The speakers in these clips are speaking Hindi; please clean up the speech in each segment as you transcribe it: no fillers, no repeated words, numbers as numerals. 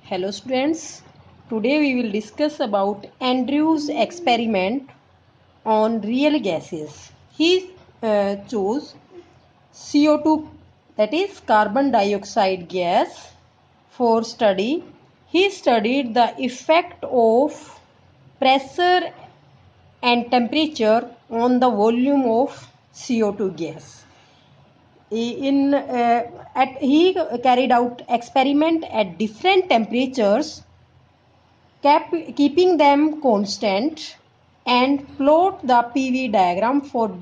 Hello students, today we will discuss about Andrew's experiment on real gases. He chose CO2, that is carbon dioxide gas, for study. He studied the effect of pressure and temperature on the volume of CO2 gas. He carried out experiment at different temperatures, keeping them constant, and plot the PV diagram for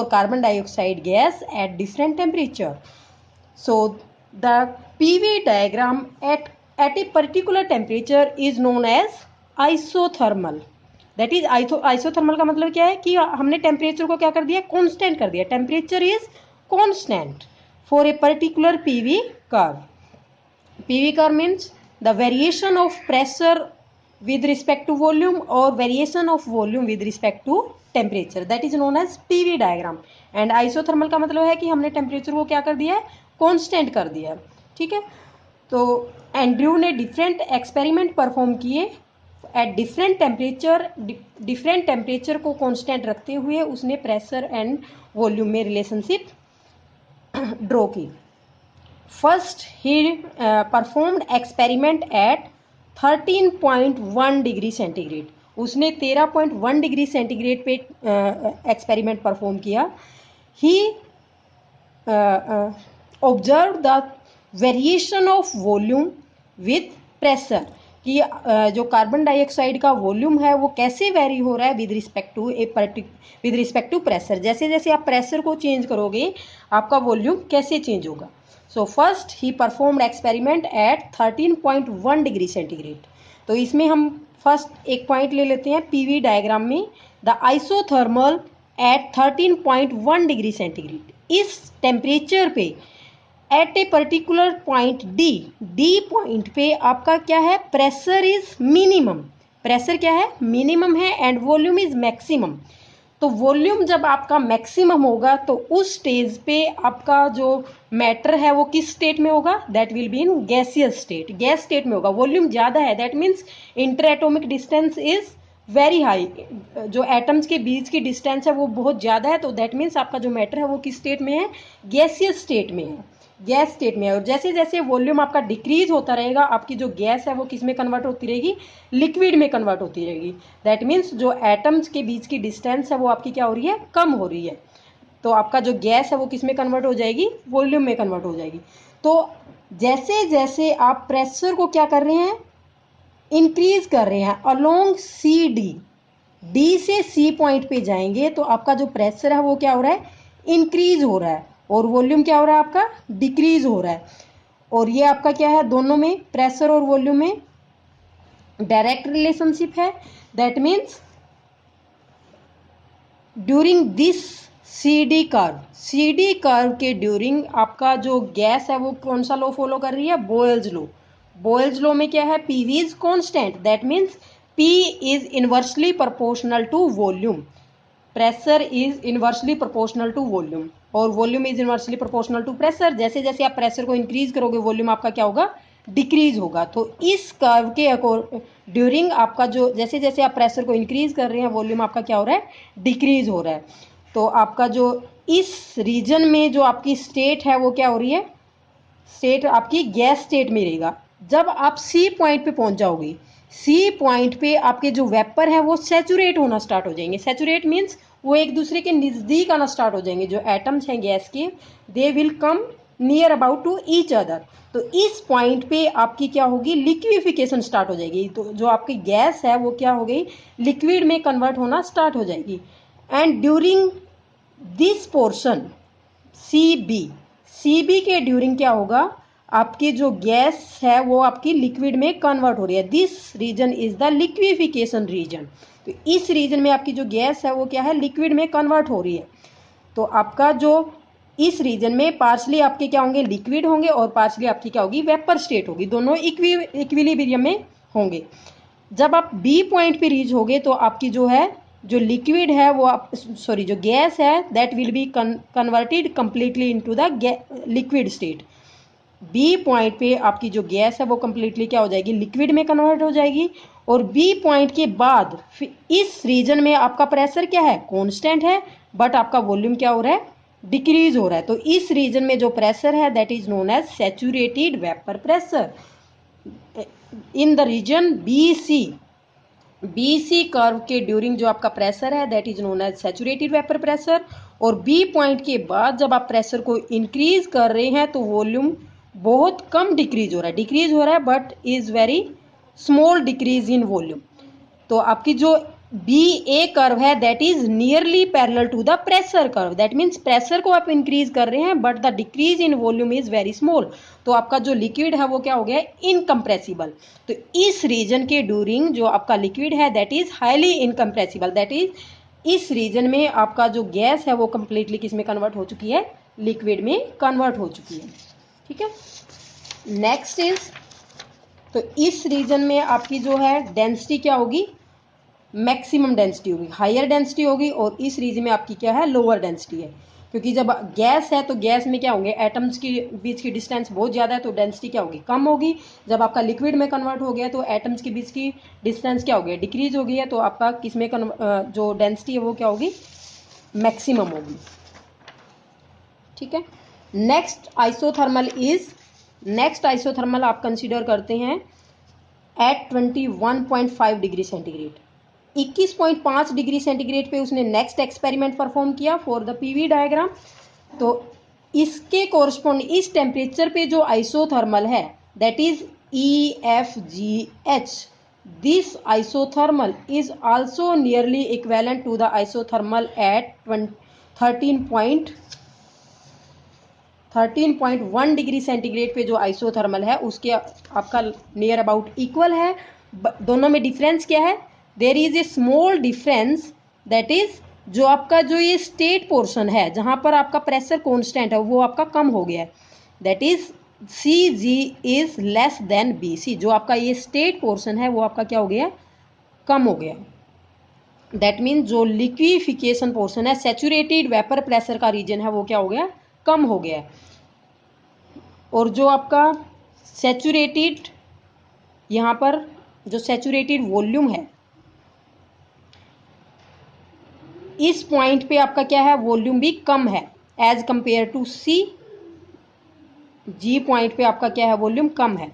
carbon dioxide gas at different temperature. So the PV diagram at a particular temperature is known as isothermal. That is isothermal का मतलब क्या है कि हमने टेम्परेचर को क्या कर दिया, कांस्टेंट कर दिया. Temperature is constant for a particular PV curve. PV curve means the variation of pressure with respect to volume or variation of volume with respect to temperature, that is known as PV diagram. and isothermal का मतलब है कि हमने टेम्परेचर को क्या कर दिया है, कांस्टेंट कर दिया है. ठीक है, तो एंड्रयू ने डिफरेंट एक्सपेरिमेंट परफॉर्म किए एट डिफरेंट टेम्परेचर को कांस्टेंट रखते हुए उसने प्रेशर एंड वॉल्यूम में रिलेशनशिप ड्रॉ की. First he performed experiment at 13.1 degree centigrade. उसने 13.1 डिग्री सेंटीग्रेड पे एक्सपेरिमेंट परफॉर्म किया. He observe the variation of volume with pressure, कि जो कार्बन डाइऑक्साइड का वॉल्यूम है वो कैसे वेरी हो रहा है विद रिस्पेक्ट टू प्रेशर. जैसे जैसे आप प्रेशर को चेंज करोगे आपका वॉल्यूम कैसे चेंज होगा. So first he performed experiment at 13.1 degree centigrade. तो इसमें हम फर्स्ट एक पॉइंट ले लेते हैं पीवी डायग्राम में, the isothermal at 13.1 degree centigrade. इस टेम्परेचर पे at a particular point D point पे आपका क्या है, प्रेशर इज मिनिमम. प्रेशर क्या है, मिनिमम है, एंड वॉल्यूम इज मैक्सिमम. तो वॉल्यूम जब आपका मैक्सिमम होगा तो उस स्टेज पे आपका जो मैटर है वो किस स्टेट में होगा, that will be in gaseous state. Gas state में होगा. वॉल्यूम ज़्यादा है, that means inter atomic distance is very high. जो एटम्स के बीच की डिस्टेंस है वो बहुत ज़्यादा है, तो दैट मीन्स आपका जो मैटर है वो किस स्टेट में है, गैसियस स्टेट में है, गैस स्टेट में है. और जैसे जैसे वॉल्यूम आपका डिक्रीज होता रहेगा आपकी जो गैस है वो किस में कन्वर्ट होती रहेगी, लिक्विड में कन्वर्ट होती रहेगी. दैट मीन्स जो एटम्स के बीच की डिस्टेंस है वो आपकी क्या हो रही है, कम हो रही है. तो आपका जो गैस है वो किस में कन्वर्ट हो जाएगी, वॉल्यूम में कन्वर्ट हो जाएगी. तो जैसे जैसे आप प्रेशर को क्या कर रहे हैं, इंक्रीज कर रहे हैं अलोंग सी डी से सी पॉइंट पे जाएंगे तो आपका जो प्रेशर है वो क्या हो रहा है, इंक्रीज हो रहा है, और वॉल्यूम क्या हो रहा है, आपका डिक्रीज हो रहा है. और ये आपका क्या है, दोनों में प्रेशर और वॉल्यूम में डायरेक्ट रिलेशनशिप है. That means during this C D curve के ड्यूरिंग आपका जो गैस है वो कौन सा लॉ फॉलो कर रही है, बॉयल्स लॉ. बॉयल्स लॉ में क्या है, PV is constant, that means P is inversely proportional to volume. Pressure is inversely proportional to volume और volume is inversely proportional to pressure. जैसे जैसे आप प्रेशर को इंक्रीज करोगे वॉल्यूम आपका क्या होगा, डिक्रीज होगा. तो इस कर्व के ड्यूरिंग आपका जो जैसे जैसे आप प्रेशर को इंक्रीज कर रहे हैं वॉल्यूम आपका क्या हो रहा है, डिक्रीज हो रहा है. तो आपका जो इस रीजन में जो आपकी स्टेट है वो क्या हो रही है, स्टेट आपकी गैस स्टेट में रहेगा. जब आप सी पॉइंट पे पहुंच जाओगे, सी पॉइंट पे आपके जो वेपर है वो सैचुरेट होना स्टार्ट हो जाएंगे. सैचुरेट मीन्स वो एक दूसरे के नज़दीक आना स्टार्ट हो जाएंगे. जो एटम्स हैं गैस के, they will come near about to each other. तो इस पॉइंट पे आपकी क्या होगी, लिक्विफिकेशन स्टार्ट हो जाएगी. तो जो आपकी गैस है वो क्या हो गई, लिक्विड में कन्वर्ट होना स्टार्ट हो जाएगी. And during this portion C B के ड्यूरिंग क्या होगा, आपकी जो गैस है वो आपकी लिक्विड में कन्वर्ट हो रही है. This region is the liquefaction region. तो इस रीजन में आपकी जो गैस है वो क्या है, लिक्विड में कन्वर्ट हो रही है. तो आपका जो इस रीजन में पार्शली आपके क्या होंगे, लिक्विड होंगे, और पार्शली आपकी क्या होगी, वेपर स्टेट होगी. दोनों इक्विलिब्रियम में होंगे. जब आप बी पॉइंट पे रीच होगे तो आपकी जो है, जो लिक्विड है वो जो गैस है that will be converted completely into the liquid state. B point पे आपकी जो गैस है वो कंप्लीटली क्या हो जाएगी, लिक्विड में कन्वर्ट हो जाएगी। और बी पॉइंट के बाद फिर इस रीजन में आपका प्रेशर क्या है, कांस्टेंट है, बट आपका वॉल्यूम क्या हो रहा है, डिक्रीज हो रहा है। तो इस रीजन में जो प्रेशर है that is known as saturated vapour pressure in the region B C curve के ड्यूरिंग जो आपका प्रेशर है that is known as saturated vapour pressure. और बी पॉइंट के बाद जब आप प्रेशर को इंक्रीज कर रहे हैं तो वॉल्यूम बहुत कम डिक्रीज हो रहा है but is very small decrease in volume. तो आपकी जो बी ए कर्व है that is nearly parallel to the pressure curve, that means pressure को आप इंक्रीज कर रहे हैं but the decrease in volume is very small. तो आपका जो लिक्विड है वो क्या हो गया, इनकम्प्रेसिबल। तो इस रीजन के ड्यूरिंग जो आपका लिक्विड है that is highly incompressible, that is इस रीजन में आपका जो गैस है वो कंप्लीटली किस में कन्वर्ट हो चुकी है, लिक्विड में कन्वर्ट हो चुकी है। ठीक है, नेक्स्ट इज, तो इस रीजन में आपकी जो है डेंसिटी क्या होगी, मैक्सिमम डेंसिटी होगी, हायर डेंसिटी होगी। और इस रीजन में आपकी क्या है, लोअर डेंसिटी है। क्योंकि जब गैस है तो गैस में क्या होंगे, एटम्स के बीच की डिस्टेंस बहुत ज़्यादा है तो डेंसिटी क्या होगी, कम होगी। जब आपका लिक्विड में कन्वर्ट हो गया तो एटम्स के बीच की डिस्टेंस क्या हो गया, डिक्रीज हो गई है। तो आपका किस में जो डेंसिटी है वो क्या होगी, मैक्सिमम होगी। ठीक है, नेक्स्ट आइसोथर्मल आप कंसिडर करते हैं at 21.5 degree centigrade. 21.5 degree centigrade पे उसने नेक्स्ट एक्सपेरिमेंट परफॉर्म किया फॉर द पीवी डायग्राम। तो इसके कोरस्पॉन्ड इस टेम्परेचर पे जो आइसोथर्मल है that is EFGH, this isothermal is also nearly equivalent to the isothermal at 13.1 degree centigrade पे जो आइसोथर्मल है उसके आपका नियर अबाउट इक्वल है। दोनों में डिफरेंस क्या है, there is a small difference, that is जो आपका जो ये स्टेट पोर्शन है जहां पर आपका प्रेशर कांस्टेंट है वो आपका कम हो गया है, that is CG is less than BC। जो आपका ये स्टेट पोर्शन है वो आपका क्या हो गया, कम हो गया। दैट मीन जो लिक्विफिकेशन पोर्शन है, सैचुरेटेड वेपर प्रेशर का रीजन है वो क्या हो गया, कम हो गया है। और जो आपका सैचुरेटेड यहाँ पर जो सैचुरेटेड वॉल्यूम है इस पॉइंट पे आपका क्या है, वॉल्यूम भी कम है as compare to C। G point पे आपका क्या है, वॉल्यूम कम है।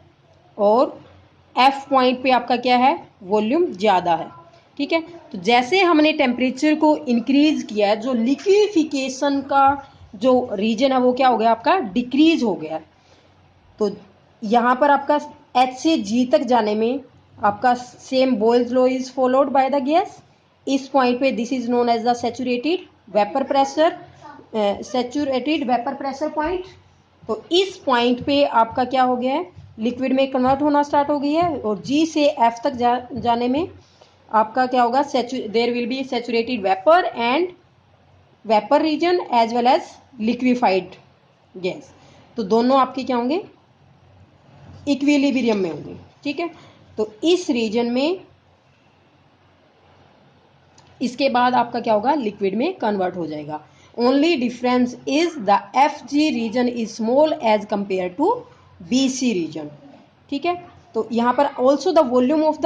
और F पॉइंट पे आपका क्या है, वॉल्यूम ज़्यादा है। ठीक है, तो जैसे हमने टेम्परेचर को इंक्रीज किया है जो लिक्विफिकेशन का जो रीजन है वो क्या हो गया, आपका डिक्रीज हो गया। तो यहाँ पर आपका H से G तक जाने में आपका same Boyle's law is followed by the gas. इस पॉइंट पे this is known as the saturated vapour pressure point. तो इस पॉइंट पे आपका क्या हो गया है, लिक्विड में कन्वर्ट होना स्टार्ट हो गई है। और G से F तक जाने में आपका क्या होगा, there will be saturated vapour and vapour region as well as liquefied gas. तो दोनों आपके क्या होंगे, इक्विलिब्रियम में होंगे। ठीक है, तो इस रीजन में इसके बाद आपका क्या होगा, लिक्विड में कन्वर्ट हो जाएगा। Only difference is the FG region is small as compare to BC region. ठीक है, तो यहाँ पर also the volume of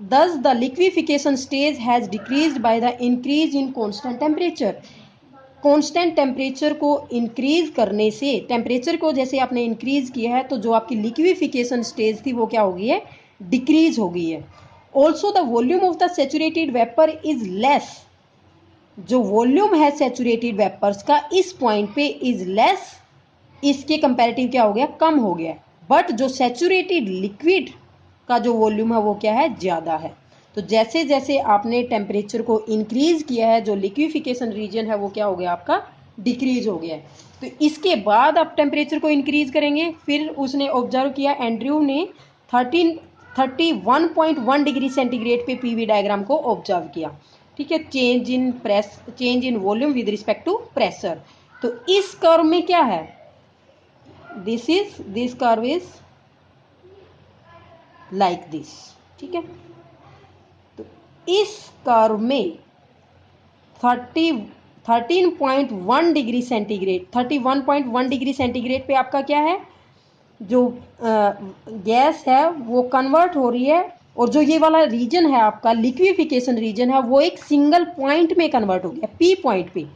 thus the liquefaction stage has decreased by the increase in constant temperature। Constant temperature को इंक्रीज करने से, टेम्परेचर को जैसे आपने इंक्रीज किया है तो जो आपकी लिक्विफिकेशन स्टेज थी वो क्या हो गई है, डिक्रीज हो गई है। Also the volume of the saturated vapour is less, जो वॉल्यूम है सैचुरेटेड वेपर्स का इस पॉइंट पे इज लेस, इसके कंपैरेटिव क्या हो गया, कम हो गया। बट जो सैचुरेटेड लिक्विड का जो वॉल्यूम है वो क्या है, ज़्यादा है। तो जैसे जैसे आपने टेम्परेचर को इंक्रीज किया है जो लिक्विफिकेशन रीजन है वो क्या हो गया, आपका डिक्रीज हो गया है। तो इसके बाद आप टेम्परेचर को इंक्रीज करेंगे। फिर उसने ऑब्जर्व किया, एंड्रयू ने 31.1 डिग्री सेंटीग्रेड पे पीवी डायग्राम को ऑब्जर्व किया। ठीक है, change in volume with respect to pressure. तो इस कर्व में क्या है, this curve is like this. ठीक है, तो इस कर्व में 31.1 डिग्री सेंटीग्रेड पे आपका क्या है, जो गैस है वो कन्वर्ट हो रही है, और जो ये वाला रीजन है आपका लिक्विफिकेशन रीजन है वो एक सिंगल पॉइंट में कन्वर्ट हो गया, पी पॉइंट पे।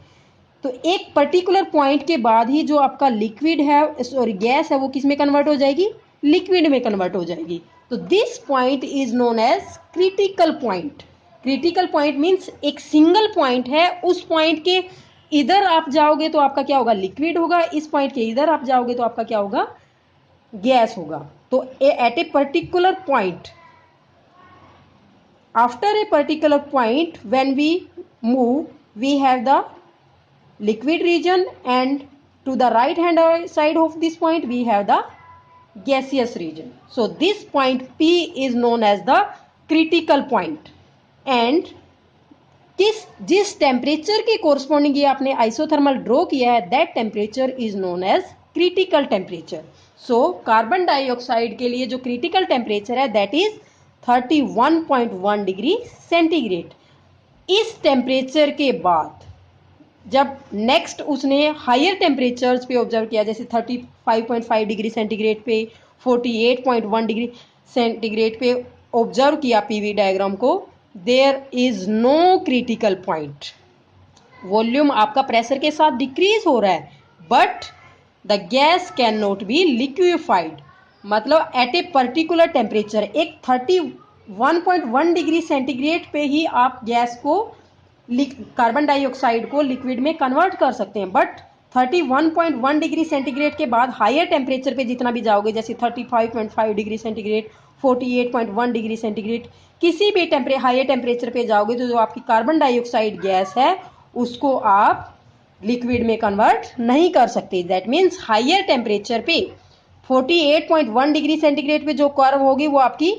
तो एक पर्टिकुलर पॉइंट के बाद ही जो आपका लिक्विड है सॉरी गैस है वो किस में कन्वर्ट हो जाएगी, लिक्विड में कन्वर्ट हो जाएगी। तो this point is known as critical point. Critical point means एक सिंगल पॉइंट है, उस पॉइंट के इधर आप जाओगे तो आपका क्या होगा, लिक्विड होगा, इस पॉइंट के इधर आप जाओगे तो आपका क्या होगा, गैस होगा। तो at a particular point, after a particular point when we move, we have the liquid region, and to the right hand side of this point we have the gaseous region. So this point P is known as the critical point, and जिस टेम्परेचर के कोरस्पॉन्डिंग ये आपने आइसोथर्मल ड्रॉ किया है, that temperature is known as critical temperature. So carbon dioxide के लिए जो क्रिटिकल टेम्परेचर है दैट इज 31.1 डिग्री सेंटीग्रेड। इस टेम्परेचर के बाद जब नेक्स्ट उसने हायर टेम्परेचर्स पे ऑब्जर्व किया, जैसे 35.5 डिग्री सेंटीग्रेड पे, 48.1 डिग्री सेंटीग्रेड पे ऑब्जर्व किया पीवी डायग्राम को, there is no critical point. Volume आपका प्रेशर के साथ डिक्रीज हो रहा है, but the gas can not be liquefied. मतलब एट ए पर्टिकुलर टेम्परेचर, एक 31.1 डिग्री सेंटीग्रेड पे ही आप गैस को, कार्बन डाइऑक्साइड को लिक्विड में कन्वर्ट कर सकते हैं, बट 31.1 डिग्री सेंटीग्रेड के बाद हायर टेम्परेचर पे जितना भी जाओगे, जैसे 35.5 डिग्री सेंटीग्रेड, 48.1 डिग्री सेंटीग्रेड, किसी भी हायर टेम्परेचर पे जाओगे तो जो आपकी कार्बन डाइऑक्साइड गैस है उसको आप लिक्विड में कन्वर्ट नहीं कर सकते। दैट मीन्स हायर टेम्परेचर पे 48.1 डिग्री सेंटीग्रेड पे जो कर्व होगी वो आपकी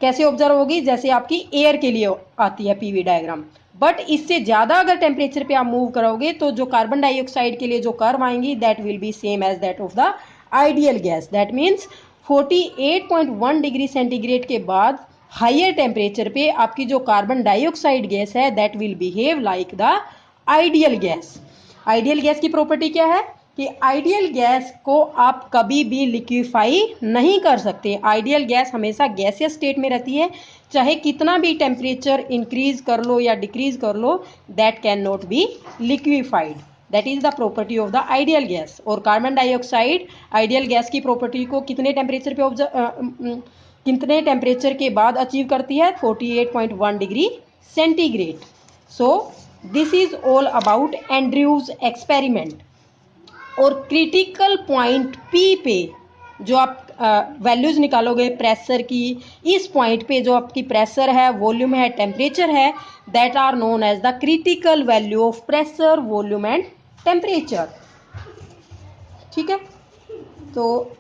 कैसे ऑब्जर्व होगी, जैसे आपकी एयर के लिए आती है पीवी डायग्राम। बट इससे ज़्यादा अगर टेम्परेचर पे आप मूव करोगे तो जो कार्बन डाइऑक्साइड के लिए जो कर्व आएंगी that will be same as that of the ideal gas. That means 48.1 degree centigrade के बाद हायर टेम्परेचर पे आपकी जो कार्बन डाइऑक्साइड गैस है that will behave like the ideal gas. Ideal gas की प्रॉपर्टी क्या है कि आइडियल गैस को आप कभी भी लिक्विफाई नहीं कर सकते। आइडियल गैस हमेशा गैसियस स्टेट में रहती है, चाहे कितना भी टेम्परेचर इंक्रीज कर लो या डिक्रीज कर लो, that can not be liquefied. That is the property of the ideal gas. और कार्बन डाइऑक्साइड आइडियल गैस की प्रॉपर्टी को कितने टेम्परेचर पे कितने टेम्परेचर के बाद अचीव करती है, 48.1 degree centigrade. So this is all about Andrew's experiment. और क्रिटिकल पॉइंट पी पे जो आप वैल्यूज निकालोगे प्रेशर की, इस पॉइंट पे जो आपकी प्रेशर है, वॉल्यूम है, टेम्परेचर है, that are known as the critical value of pressure, volume and temperature. ठीक है, तो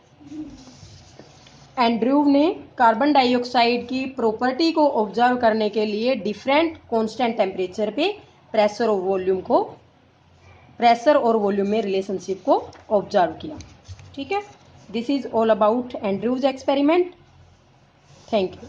एंड्रयूव ने कार्बन डाइऑक्साइड की प्रॉपर्टी को ऑब्जर्व करने के लिए डिफरेंट कांस्टेंट टेम्परेचर पे प्रेशर और वॉल्यूम में रिलेशनशिप को ऑब्जर्व किया। ठीक है, this is all about Andrew's experiment. Thank you.